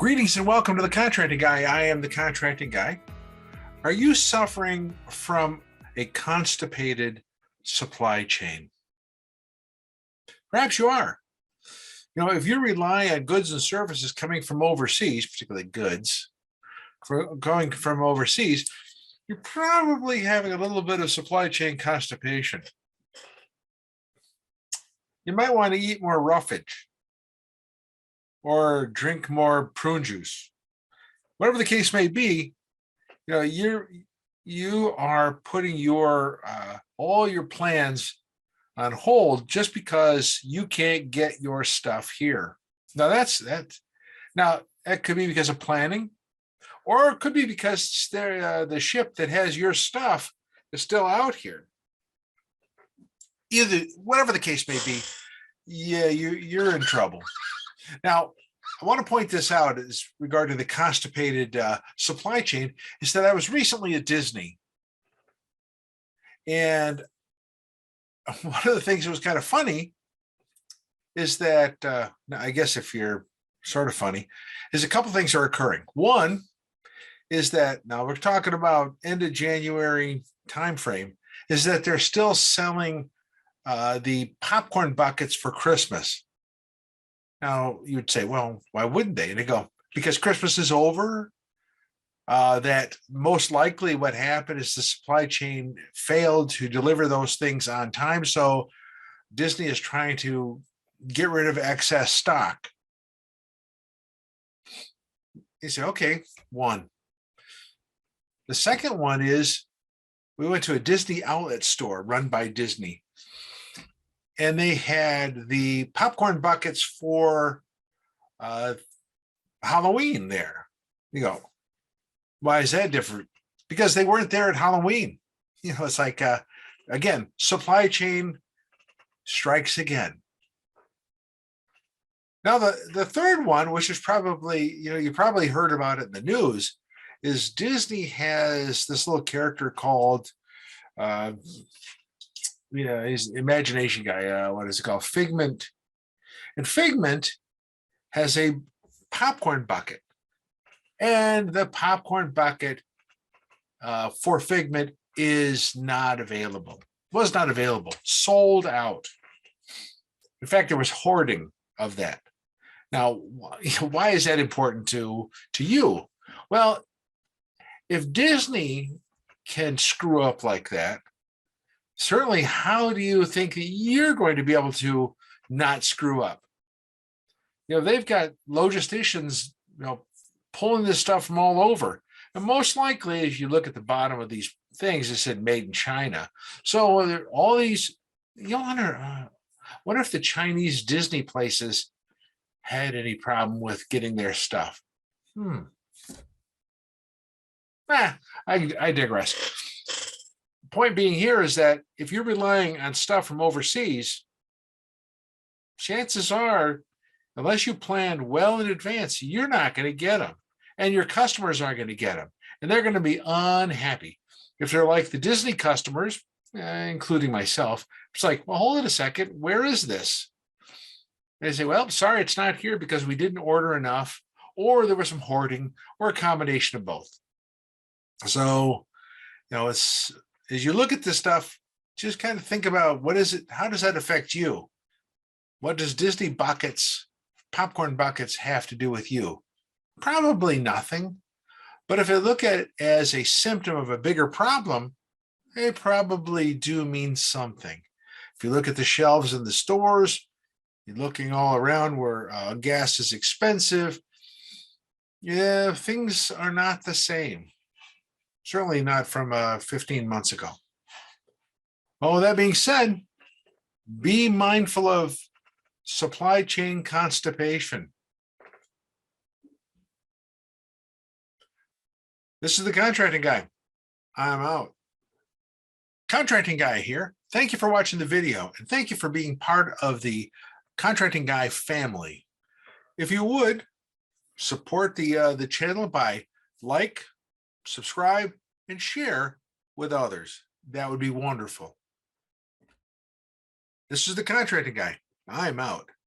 Greetings and welcome to the Contracting Guy. I am the Contracting Guy. Are you suffering from a constipated supply chain? Perhaps you are. If you rely on goods and services coming from overseas, particularly goods going from overseas, you're probably having a little bit of supply chain constipation. You might want to eat more roughage or drink more prune juice. Whatever the case may be, you are putting your all your plans on hold just because you can't get your stuff here. Now Now that could be because of planning, or it could be because the ship that has your stuff is still out here. Whatever the case may be, yeah, you're in trouble. Now, I want to point this out as regarding the constipated supply chain is that I was recently at Disney. And one of the things that was kind of funny is that, I guess if you're sort of funny, is a couple things are occurring. One is that now we're talking about end of January timeframe, is that they're still selling the popcorn buckets for Christmas. Now, you would say, well, why wouldn't they? And they go, because Christmas is over. That most likely what happened is the supply chain failed to deliver those things on time. So Disney is trying to get rid of excess stock. You say, okay, one. The second one is we went to a Disney outlet store run by Disney. And they had the popcorn buckets for Halloween there. You go, why is that different? Because they weren't there at Halloween. It's like, again, supply chain strikes again. Now, the third one, which is probably, you probably heard about it in the news, is Disney has this little character called he's an imagination guy. What is it called? Figment. And Figment has a popcorn bucket. And the popcorn bucket for Figment is not available. Was not available. Sold out. In fact, there was hoarding of that. Now, why is that important to you? Well, if Disney can screw up like that, certainly, how do you think that you're going to be able to not screw up? They've got logisticians, pulling this stuff from all over. And most likely, if you look at the bottom of these things, it said made in China. So all these, you wonder if the Chinese Disney places had any problem with getting their stuff. I digress. Point being here is that if you're relying on stuff from overseas, chances are, unless you planned well in advance, you're not going to get them. And your customers aren't going to get them. And they're going to be unhappy. If they're like the Disney customers, including myself, it's like, well, hold it a second. Where is this? They say, well, sorry, it's not here because we didn't order enough, or there was some hoarding, or a combination of both. So, it's, as you look at this stuff, just kind of think about what is it, how does that affect you? What does Disney buckets, popcorn buckets have to do with you? Probably nothing. But if you look at it as a symptom of a bigger problem, they probably do mean something. If you look at the shelves in the stores, you're looking all around where gas is expensive. Yeah, things are not the same. Certainly not from 15 months ago. Well, with that being said, be mindful of supply chain constipation. This is the Contracting Guy. I'm out. Contracting Guy here. Thank you for watching the video, and thank you for being part of the Contracting Guy family. If you would, support the channel by like, subscribe, and share with others. That would be wonderful. This is the Contracting Guy. I'm out.